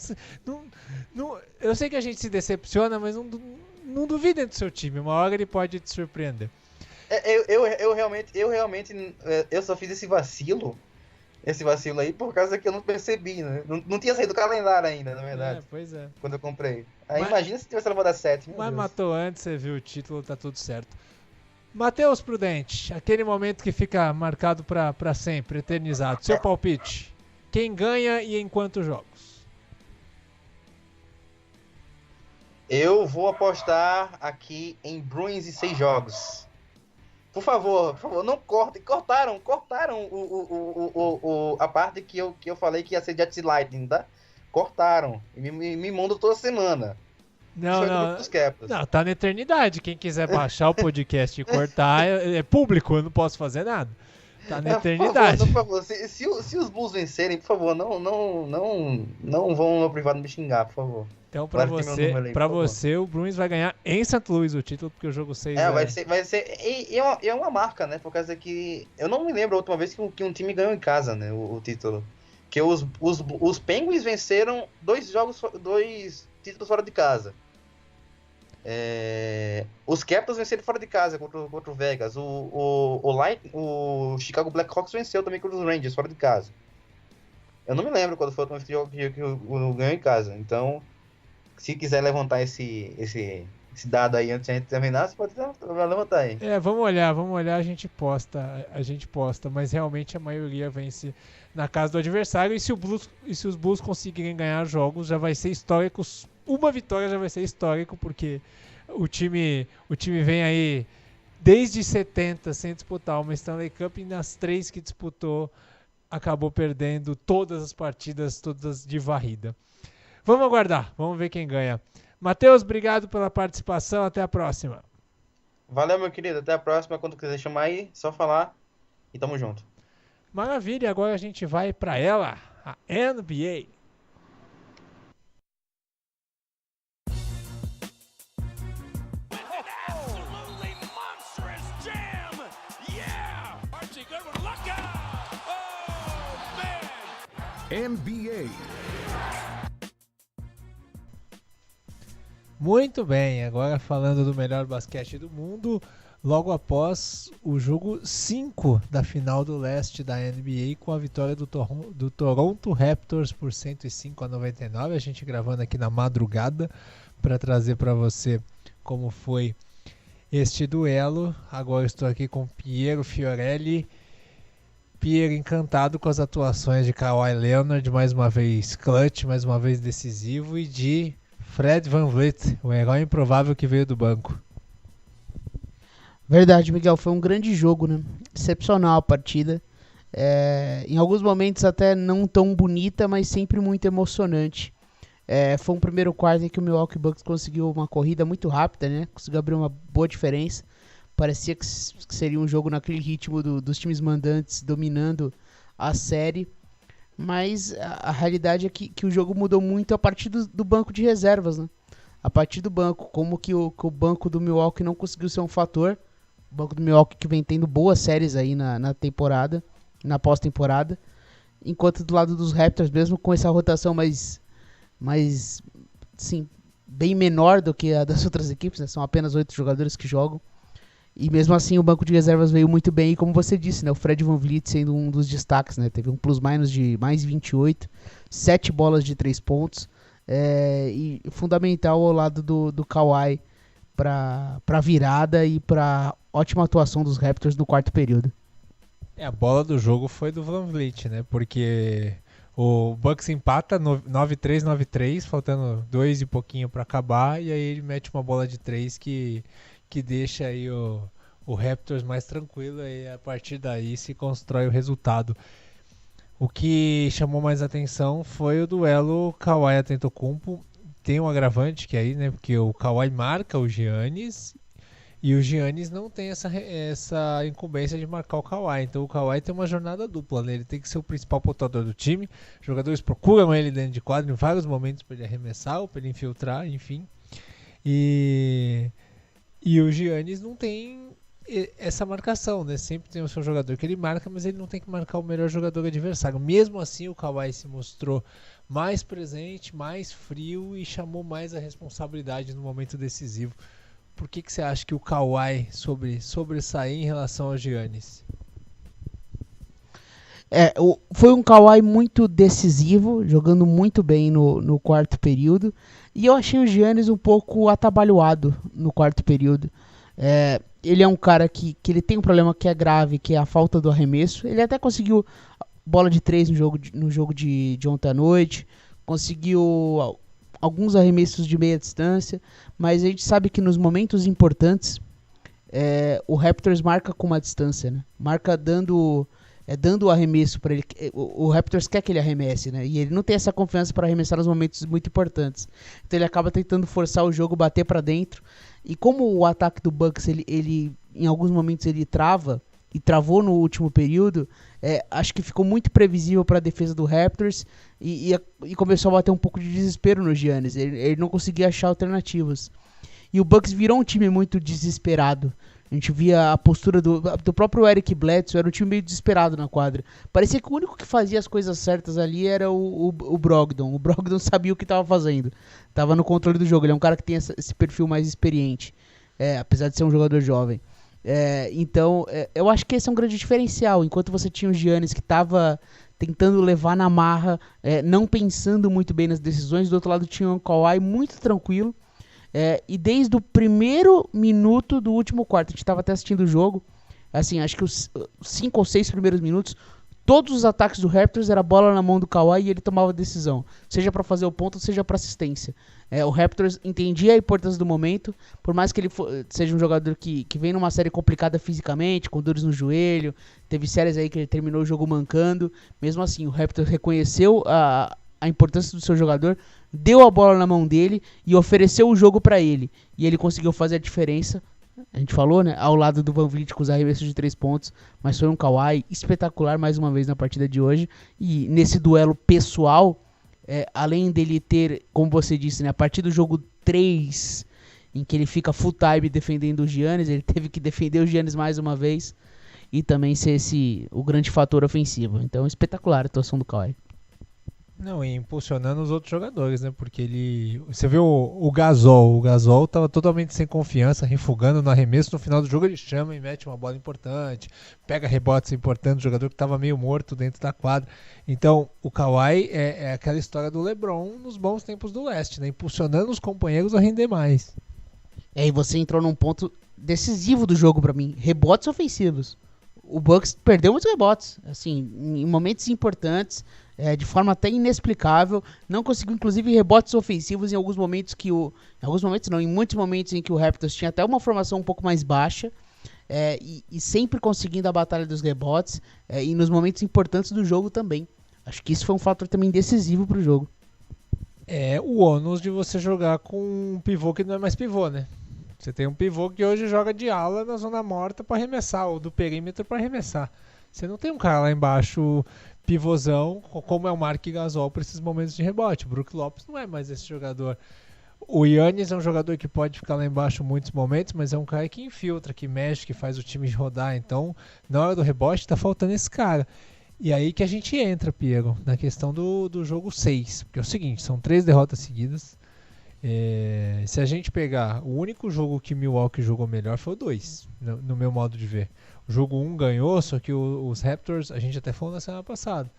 eu sei que a gente se decepciona, mas não duvidem do seu time. Uma hora ele pode te surpreender. Eu realmente só fiz esse vacilo aí por causa que eu não percebi, né? Não tinha saído do calendário ainda, na verdade. Pois é. Quando eu comprei. Aí imagina se tivesse levado a 7. Mas Deus. Matou antes, você viu o título, tá tudo certo. Matheus Prudente, aquele momento que fica marcado pra sempre, eternizado. Seu palpite. Quem ganha e em quantos jogos? Eu vou apostar aqui em Bruins em 6 jogos. Por favor, não cortem. Cortaram a parte que eu falei que ia ser Jets Lightning, tá? Cortaram. E me mandam toda semana. Não, tá na eternidade. Quem quiser baixar o podcast e cortar é público, eu não posso fazer nada. Tá na eternidade. Por favor, se os Bulls vencerem, por favor, não vão no privado me xingar, por favor. Então, pra você, o Bruins vai ganhar em St. Louis o título, porque o jogo 6 vai ser. É uma marca, né? Por causa que. Eu não me lembro a última vez que um time ganhou em casa, né? O título. Que os Penguins venceram 2 títulos fora de casa. Os Capitals venceram fora de casa contra o Vegas. O Chicago Blackhawks venceu também contra os Rangers fora de casa. Eu não me lembro quando foi o último jogo que o ganhou em casa. Então, se quiser levantar esse dado aí antes de a gente terminar, você pode levantar aí. Vamos olhar, a gente posta, mas realmente a maioria vence na casa do adversário, e se os Bulls conseguirem ganhar jogos, já vai ser histórico, uma vitória já vai ser histórico, porque o time vem aí desde 70 sem disputar uma Stanley Cup, e nas 3 que disputou, acabou perdendo todas as partidas, todas de varrida. Vamos aguardar, vamos ver quem ganha. Matheus, obrigado pela participação, até a próxima. Valeu, meu querido, até a próxima. Quando quiser chamar aí, só falar e tamo junto. Maravilha, agora a gente vai para ela, a NBA. NBA. Muito bem, agora falando do melhor basquete do mundo, logo após o jogo 5 da final do leste da NBA, com a vitória do Toronto Raptors por 105-99, a gente gravando aqui na madrugada para trazer para você como foi este duelo. Agora estou aqui com Piero Fiorelli. Piero, encantado com as atuações de Kawhi Leonard, mais uma vez clutch, mais uma vez decisivo, e de Fred VanVleet, o herói improvável que veio do banco. Verdade, Miguel, foi um grande jogo, né? Excepcional a partida. Em alguns momentos até não tão bonita, mas sempre muito emocionante. Foi um primeiro quarto em que o Milwaukee Bucks conseguiu uma corrida muito rápida, né? Conseguiu abrir uma boa diferença. Parecia que seria um jogo naquele ritmo dos times mandantes dominando a série. Mas a realidade é que o jogo mudou muito a partir do banco de reservas, né? A partir do banco, como que o banco do Milwaukee não conseguiu ser um fator. O banco do Milwaukee que vem tendo boas séries aí na temporada, na pós-temporada. Enquanto do lado dos Raptors, mesmo com essa rotação mais assim, bem menor do que a das outras equipes, né? São apenas 8 jogadores que jogam. E mesmo assim o banco de reservas veio muito bem, e como você disse, né, o Fred VanVleet sendo um dos destaques, né, teve um plus-minus de mais 28, 7 bolas de 3 pontos, e fundamental ao lado do Kawhi para virada e para ótima atuação dos Raptors no quarto período. A bola do jogo foi do VanVleet, né, porque o Bucks empata 9-3, 9-3, faltando 2 e pouquinho para acabar, e aí ele mete uma bola de 3 que deixa aí o Raptors mais tranquilo, e a partir daí se constrói o resultado. O que chamou mais atenção foi o duelo Kawhi-Antetokounmpo. Tem um agravante que aí, né, porque o Kawhi marca o Giannis e o Giannis não tem essa incumbência de marcar o Kawhi. Então o Kawhi tem uma jornada dupla, né? Ele tem que ser o principal pontuador do time. Os jogadores procuram ele dentro de quadro em vários momentos para ele arremessar ou para ele infiltrar, enfim. E o Giannis não tem essa marcação, né? Sempre tem o seu jogador que ele marca, mas ele não tem que marcar o melhor jogador adversário. Mesmo assim, o Kawhi se mostrou mais presente, mais frio e chamou mais a responsabilidade no momento decisivo. Por que você acha que o Kawhi sobressair em relação ao Giannis? Foi um Kawhi muito decisivo, jogando muito bem no quarto período. E eu achei o Giannis um pouco atabalhoado no quarto período. Ele é um cara que ele tem um problema que é grave, que é a falta do arremesso. Ele até conseguiu bola de 3 no jogo de ontem à noite. Conseguiu alguns arremessos de meia distância. Mas a gente sabe que nos momentos importantes, o Raptors marca com uma distância, né? Marca dando o arremesso para ele. O Raptors quer que ele arremesse, né? E ele não tem essa confiança para arremessar nos momentos muito importantes. Então ele acaba tentando forçar o jogo, bater para dentro. E como o ataque do Bucks, ele em alguns momentos ele trava, e travou no último período, acho que ficou muito previsível para a defesa do Raptors, e começou a bater um pouco de desespero no Giannis. Ele não conseguia achar alternativas. E o Bucks virou um time muito desesperado. A gente via a postura do próprio Eric Bledsoe, era um time meio desesperado na quadra. Parecia que o único que fazia as coisas certas ali era o Brogdon. O Brogdon sabia o que estava fazendo. Tava no controle do jogo. Ele é um cara que tem esse perfil mais experiente, apesar de ser um jogador jovem. Então, eu acho que esse é um grande diferencial. Enquanto você tinha o Giannis que estava tentando levar na marra, não pensando muito bem nas decisões, do outro lado tinha o Kawhi muito tranquilo. E desde o primeiro minuto do último quarto, a gente estava até assistindo o jogo, assim, acho que os 5 ou 6 primeiros minutos, todos os ataques do Raptors era bola na mão do Kawhi e ele tomava decisão, seja para fazer o ponto, seja para assistência. O Raptors entendia a importância do momento, por mais que ele seja um jogador que vem numa série complicada fisicamente, com dores no joelho, teve séries aí que ele terminou o jogo mancando, mesmo assim o Raptors reconheceu a importância do seu jogador, deu a bola na mão dele e ofereceu o jogo para ele, e ele conseguiu fazer a diferença. A gente falou, né, ao lado do VanVleet com os arremessos de 3 pontos, mas foi um Kawhi espetacular mais uma vez na partida de hoje. E nesse duelo pessoal, além dele ter, como você disse, né, a partir do jogo 3, em que ele fica full time defendendo o Giannis, ele teve que defender o Giannis mais uma vez e também ser o grande fator ofensivo. Então, espetacular a atuação do Kawhi. Não, e impulsionando os outros jogadores, né? Porque você viu o Gasol tava totalmente sem confiança, refugando no arremesso. No final do jogo ele chama e mete uma bola importante, pega rebotes importantes, o jogador que tava meio morto dentro da quadra. Então, o Kawhi é aquela história do LeBron nos bons tempos do leste, né? Impulsionando os companheiros a render mais. E você entrou num ponto decisivo do jogo pra mim, rebotes ofensivos. O Bucks perdeu muitos rebotes, assim, em momentos importantes, de forma até inexplicável. Não conseguiu, inclusive, rebotes ofensivos em alguns momentos em muitos momentos em que o Raptors tinha até uma formação um pouco mais baixa, e sempre conseguindo a batalha dos rebotes, e nos momentos importantes do jogo também. Acho que isso foi um fator também decisivo pro jogo. É o ônus de você jogar com um pivô que não é mais pivô, né? Você tem um pivô que hoje joga de ala na zona morta para arremessar, ou do perímetro para arremessar. Você não tem um cara lá embaixo, pivôzão, como é o Marc Gasol para esses momentos de rebote. O Brook Lopes não é mais esse jogador. O Giannis é um jogador que pode ficar lá embaixo em muitos momentos, mas é um cara que infiltra, que mexe, que faz o time rodar. Então, na hora do rebote, tá faltando esse cara. E aí que a gente entra, Piero, na questão do jogo 6. Porque é o seguinte, são 3 derrotas seguidas. Se a gente pegar o único jogo que Milwaukee jogou melhor foi o 2, no meu modo de ver. O jogo 1 ganhou, só que os Raptors, a gente até falou na semana passada,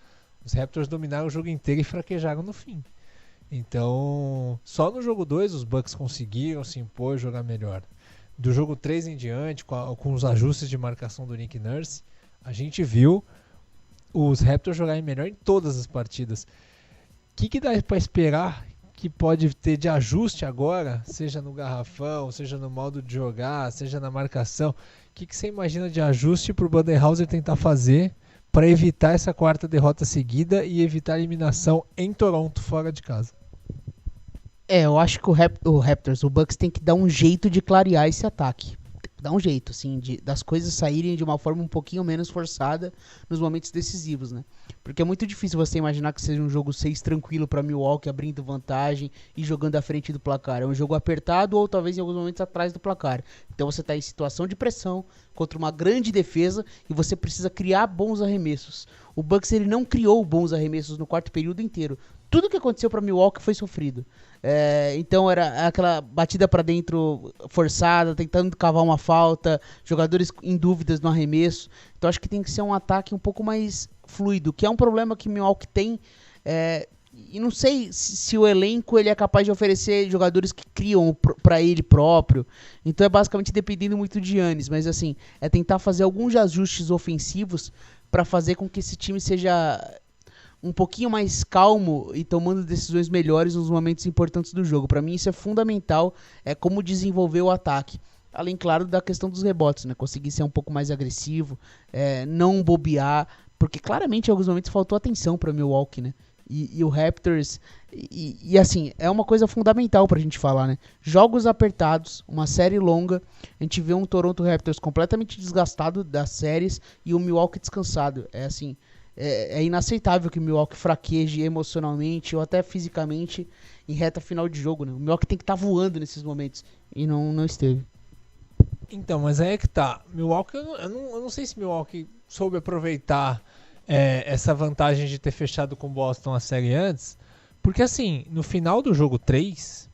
os Raptors dominaram o jogo inteiro e fraquejaram no fim. Então, só no jogo 2 os Bucks conseguiram se impor e jogar melhor. Do jogo 3 em diante, com os ajustes de marcação do Nick Nurse, a gente viu os Raptors jogarem melhor em todas as partidas. O que dá para esperar que pode ter de ajuste agora, seja no garrafão, seja no modo de jogar, seja na marcação? O que você imagina de ajuste para o Budenholzer tentar fazer para evitar essa 4ª derrota seguida e evitar a eliminação em Toronto, fora de casa? Eu acho que o Bucks tem que dar um jeito de clarear esse ataque. Dá um jeito, assim, das coisas saírem de uma forma um pouquinho menos forçada nos momentos decisivos, né? Porque é muito difícil você imaginar que seja um jogo 6 tranquilo para Milwaukee, abrindo vantagem e jogando à frente do placar. É um jogo apertado ou talvez em alguns momentos atrás do placar. Então você está em situação de pressão contra uma grande defesa e você precisa criar bons arremessos. O Bucks ele não criou bons arremessos no quarto período inteiro. Tudo que aconteceu para Milwaukee foi sofrido. Então era aquela batida para dentro forçada, tentando cavar uma falta, jogadores em dúvidas no arremesso. Então acho que tem que ser um ataque um pouco mais fluido, que é um problema que Milwaukee tem. E não sei se o elenco ele é capaz de oferecer jogadores que criam para ele próprio. Então é basicamente dependendo muito de Giannis, mas assim, é tentar fazer alguns ajustes ofensivos para fazer com que esse time seja um pouquinho mais calmo e tomando decisões melhores nos momentos importantes do jogo. Para mim isso é fundamental, é como desenvolver o ataque. Além, claro, da questão dos rebotes, né? Conseguir ser um pouco mais agressivo, não bobear, porque claramente em alguns momentos faltou atenção para Milwaukee, né? E o Raptors, e assim, é uma coisa fundamental pra gente falar, né? Jogos apertados, uma série longa, a gente vê um Toronto Raptors completamente desgastado das séries e o Milwaukee descansado. É inaceitável que o Milwaukee fraqueje emocionalmente ou até fisicamente em reta final de jogo, né? O Milwaukee tem que estar voando nesses momentos e não esteve. Então, mas aí é que tá. Milwaukee, eu não sei se Milwaukee soube aproveitar essa vantagem de ter fechado com o Boston a série antes, porque assim, no final do jogo 3,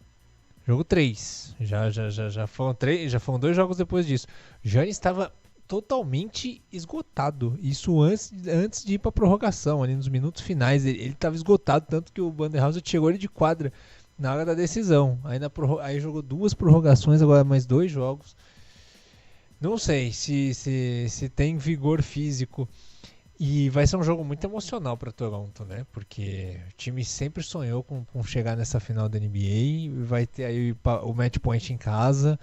já foram 2 jogos depois disso, Giannis estava totalmente esgotado, isso antes de ir pra prorrogação, ali nos minutos finais, ele estava esgotado, tanto que o Banderhauser tirou ele de quadra na hora da decisão, aí jogou 2 prorrogações, agora mais 2 jogos. Não sei se tem vigor físico. E vai ser um jogo muito emocional para Toronto, né? Porque o time sempre sonhou com chegar nessa final da NBA. Vai ter aí o match point em casa,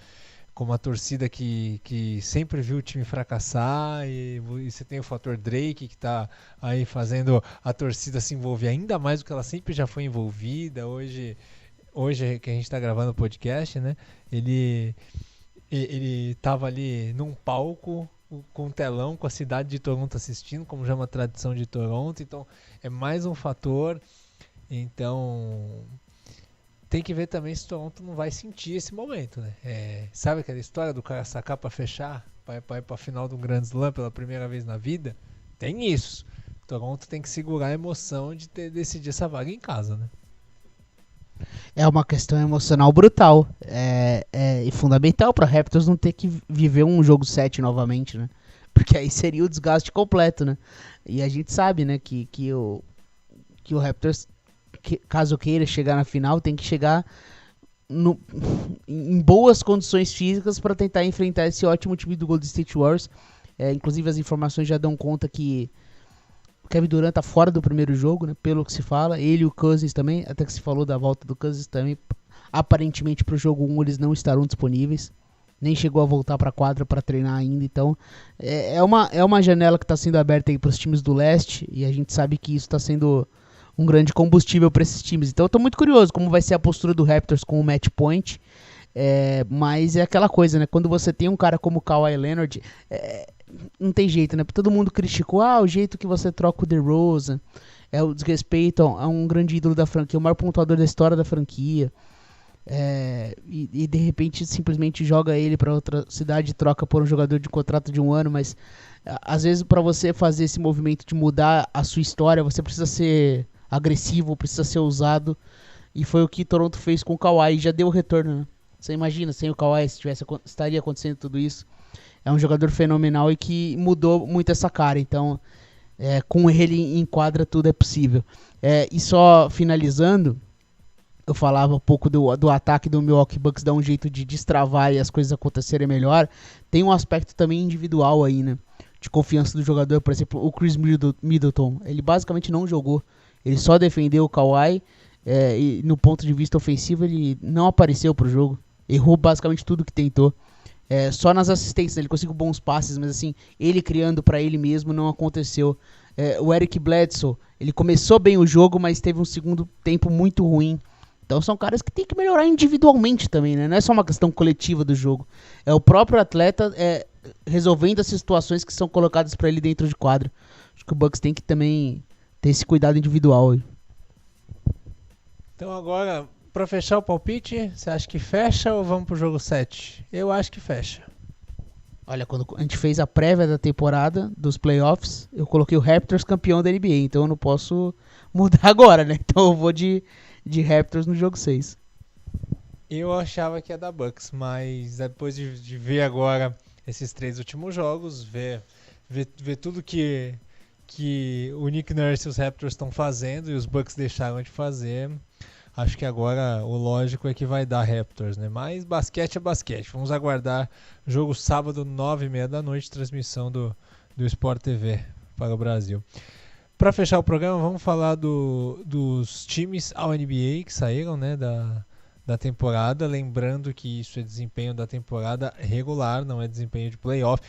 com uma torcida que sempre viu o time fracassar. E você tem o fator Drake, que está aí fazendo a torcida se envolver ainda mais do que ela sempre já foi envolvida. Hoje que a gente está gravando o podcast, né? Ele estava ali num palco com um telão, com a cidade de Toronto assistindo, como já é uma tradição de Toronto, então é mais um fator. Então tem que ver também se Toronto não vai sentir esse momento, né? Sabe aquela história do cara sacar para fechar, para ir para a final de um Grand Slam pela primeira vez na vida? Tem isso. Toronto tem que segurar a emoção de decidir essa vaga em casa, né? É uma questão emocional brutal. E fundamental para Raptors não ter que viver um jogo 7 novamente, né? Porque aí seria o desgaste completo, né? E a gente sabe, né, que o Raptors, caso queira chegar na final, tem que chegar em boas condições físicas para tentar enfrentar esse ótimo time do Golden State Warriors. Inclusive as informações já dão conta que o Kevin Durant tá fora do primeiro jogo, né? Pelo que se fala. Ele e o Cousins também. Até que se falou da volta do Cousins também. Aparentemente pro jogo 1 eles não estarão disponíveis. Nem chegou a voltar pra quadra para treinar ainda. Então é uma janela que está sendo aberta aí pros times do leste. E a gente sabe que isso está sendo um grande combustível para esses times. Então eu tô muito curioso como vai ser a postura do Raptors com o match point. Mas é aquela coisa, né? Quando você tem um cara como o Kawhi Leonard, não tem jeito, né? Todo mundo criticou, o jeito que você troca o DeRozan, o desrespeito a um grande ídolo da franquia, o maior pontuador da história da franquia, e de repente simplesmente joga ele para outra cidade e troca por um jogador de contrato de 1 ano, mas às vezes para você fazer esse movimento de mudar a sua história, você precisa ser agressivo, precisa ser ousado, e foi o que Toronto fez com o Kawhi, e já deu o retorno, né? Você imagina, sem o Kawhi, estaria acontecendo tudo isso. É um jogador fenomenal e que mudou muito essa cara. Então, com ele em quadra, tudo é possível. E só finalizando, eu falava um pouco do ataque do Milwaukee Bucks, dar um jeito de destravar e as coisas acontecerem melhor. Tem um aspecto também individual aí, né? De confiança do jogador. Por exemplo, o Chris Middleton, ele basicamente não jogou. Ele só defendeu o Kawhi. E no ponto de vista ofensivo, ele não apareceu pro jogo. Errou basicamente tudo que tentou. Só nas assistências ele conseguiu bons passes, mas assim, ele criando para ele mesmo não aconteceu. O Eric Bledsoe, ele começou bem o jogo, mas teve um segundo tempo muito ruim. Então são caras que tem que melhorar individualmente também, né? Não é só uma questão coletiva do jogo. É o próprio atleta resolvendo as situações que são colocadas para ele dentro de quadra. Acho que o Bucks tem que também ter esse cuidado individual aí. Então agora, pra fechar o palpite, você acha que fecha ou vamos pro jogo 7? Eu acho que fecha. Olha, quando a gente fez a prévia da temporada dos playoffs, eu coloquei o Raptors campeão da NBA, então eu não posso mudar agora, né? Então eu vou de Raptors no jogo 6. Eu achava que ia dar Bucks, mas depois de ver agora esses 3 últimos jogos, ver tudo que o Nick Nurse e os Raptors estão fazendo e os Bucks deixaram de fazer, acho que agora o lógico é que vai dar Raptors, né? Mas basquete é basquete. Vamos aguardar jogo sábado, 9h30 da noite, transmissão do Sport TV para o Brasil. Para fechar o programa, vamos falar dos times ao NBA que saíram, né, da temporada. Lembrando que isso é desempenho da temporada regular, não é desempenho de playoff.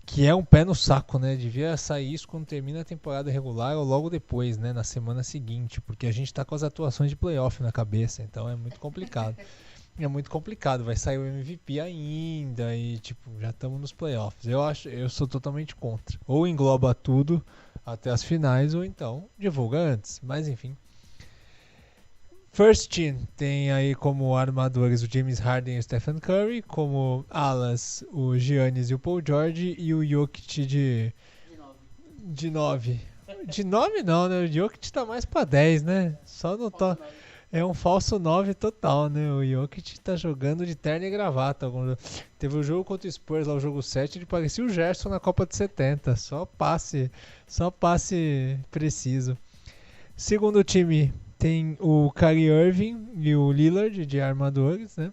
Que é um pé no saco, né? Devia sair isso quando termina a temporada regular ou logo depois, né? Na semana seguinte, porque a gente tá com as atuações de playoff na cabeça, então é muito complicado. Vai sair o MVP ainda e, tipo, já estamos nos playoffs. Eu sou totalmente contra. Ou engloba tudo até as finais, ou então divulga antes. Mas, enfim. First Team tem aí como armadores o James Harden e o Stephen Curry, como alas o Giannis e o Paul George e o Jokic de 9. De 9 não, né? O Jokic tá mais pra 10, né? Só não tá... É um falso 9 total, né? O Jokic tá jogando de terno e gravata. Teve o jogo contra o Spurs, lá o jogo 7, ele parecia o Gerson na Copa de 70. Só passe preciso. Segundo time... Tem o Kyrie Irving e o Lillard de armadores, né?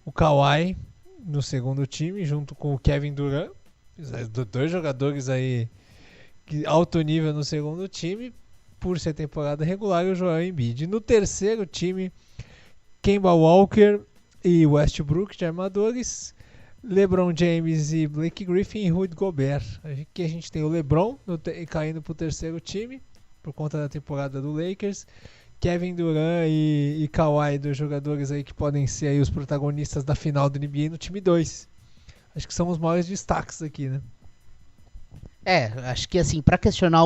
O Kawhi no segundo time, junto com o Kevin Durant. Dois jogadores aí alto nível no segundo time, por ser temporada regular, e o Joel Embiid. No terceiro time, Kemba Walker e Westbrook de armadores. LeBron James e Blake Griffin e Rudy Gobert. Aqui a gente tem o LeBron caindo para o terceiro time, por conta da temporada do Lakers. Kevin Durant e Kawhi, dois jogadores aí que podem ser aí os protagonistas da final do NBA no time 2. Acho que são os maiores destaques aqui, né? Acho que assim, pra questionar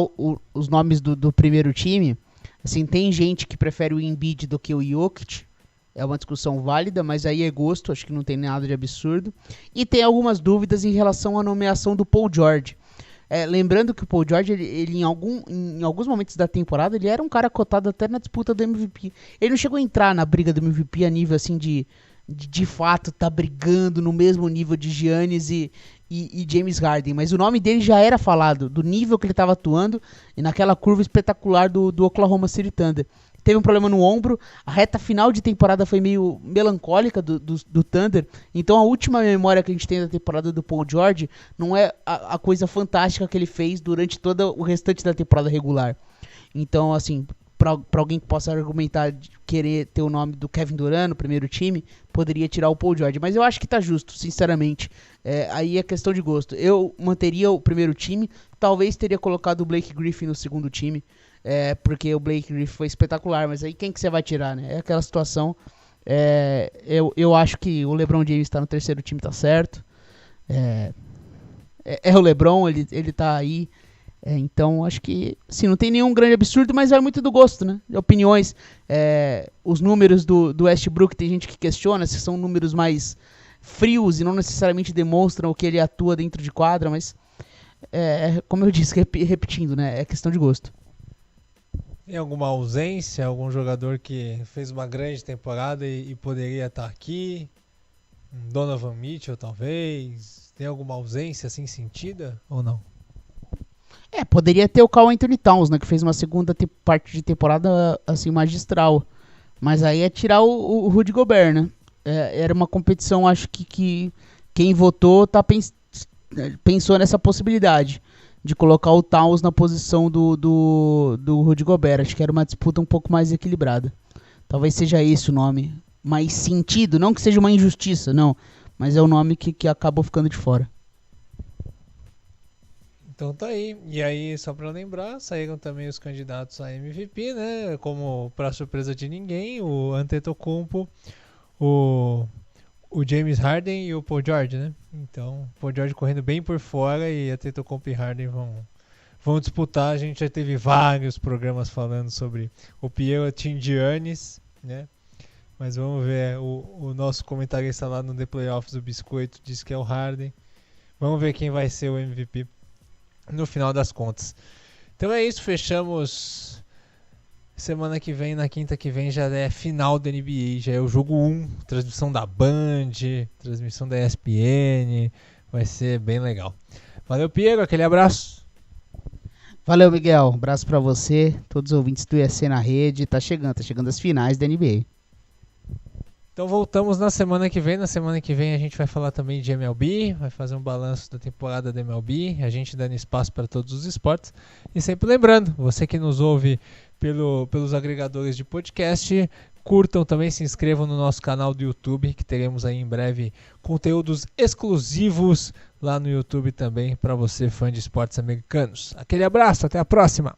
os nomes do primeiro time, assim, tem gente que prefere o Embiid do que o Jokic. É uma discussão válida, mas aí é gosto, acho que não tem nada de absurdo. E tem algumas dúvidas em relação à nomeação do Paul George. Lembrando que o Paul George, ele em alguns momentos da temporada, ele era um cara cotado até na disputa do MVP. Ele não chegou a entrar na briga do MVP a nível assim de fato tá brigando no mesmo nível de Giannis e James Harden, mas o nome dele já era falado, do nível que ele estava atuando e naquela curva espetacular do Oklahoma City Thunder. Teve um problema no ombro, a reta final de temporada foi meio melancólica do Thunder, então a última memória que a gente tem da temporada do Paul George não é a coisa fantástica que ele fez durante todo o restante da temporada regular. Então, assim, para alguém que possa argumentar de querer ter o nome do Kevin Durant no primeiro time, poderia tirar o Paul George, mas eu acho que tá justo, sinceramente. Aí é questão de gosto. Eu manteria o primeiro time, talvez teria colocado o Blake Griffin no segundo time, porque o Blake Griffin foi espetacular, mas aí quem que você vai tirar, né? É aquela situação. Eu acho que o LeBron James tá no terceiro time, tá certo. O LeBron, ele tá aí. Então acho que assim, não tem nenhum grande absurdo, mas vai muito do gosto, né? De opiniões. Os números do Westbrook, tem gente que questiona se são números mais frios e não necessariamente demonstram o que ele atua dentro de quadra, mas como eu disse, repetindo, né? É questão de gosto. Tem alguma ausência? Algum jogador que fez uma grande temporada e poderia estar aqui? Donovan Mitchell, talvez? Tem alguma ausência assim sentida ou não? Poderia ter o Karl Anthony Towns, né, que fez uma segunda parte de temporada assim magistral. Mas aí é tirar o Rudy Gobert, né? Era uma competição, acho que quem votou pensou nessa possibilidade de colocar o Towns na posição do Rudy Gobert. Acho que era uma disputa um pouco mais equilibrada. Talvez seja esse o nome mais sentido, não que seja uma injustiça, não, mas é o nome que acabou ficando de fora. Então tá aí. E aí, só pra lembrar, saíram também os candidatos a MVP, né? Como pra surpresa de ninguém, o Antetokounmpo, o James Harden e o Paul George, né? Então, o Paul George correndo bem por fora e Antetokounmpo e Harden vão disputar. A gente já teve vários programas falando sobre o Piero Giannis, né? Mas vamos ver, o nosso comentarista lá no The Playoffs, o Biscoito, disse que é o Harden. Vamos ver quem vai ser o MVP no final das contas. Então é isso, fechamos. Semana que vem, na quinta que vem, já é final da NBA, já é o jogo 1, transmissão da Band, transmissão da ESPN, vai ser bem legal. Valeu, Piero, aquele abraço. Valeu, Miguel, um abraço pra você, todos os ouvintes do ESC na rede, tá chegando as finais da NBA. Então voltamos na semana que vem. Na semana que vem a gente vai falar também de MLB, vai fazer um balanço da temporada da MLB, a gente dando espaço para todos os esportes. E sempre lembrando, você que nos ouve pelos agregadores de podcast, curtam também, se inscrevam no nosso canal do YouTube, que teremos aí em breve conteúdos exclusivos lá no YouTube também para você, fã de esportes americanos. Aquele abraço, até a próxima!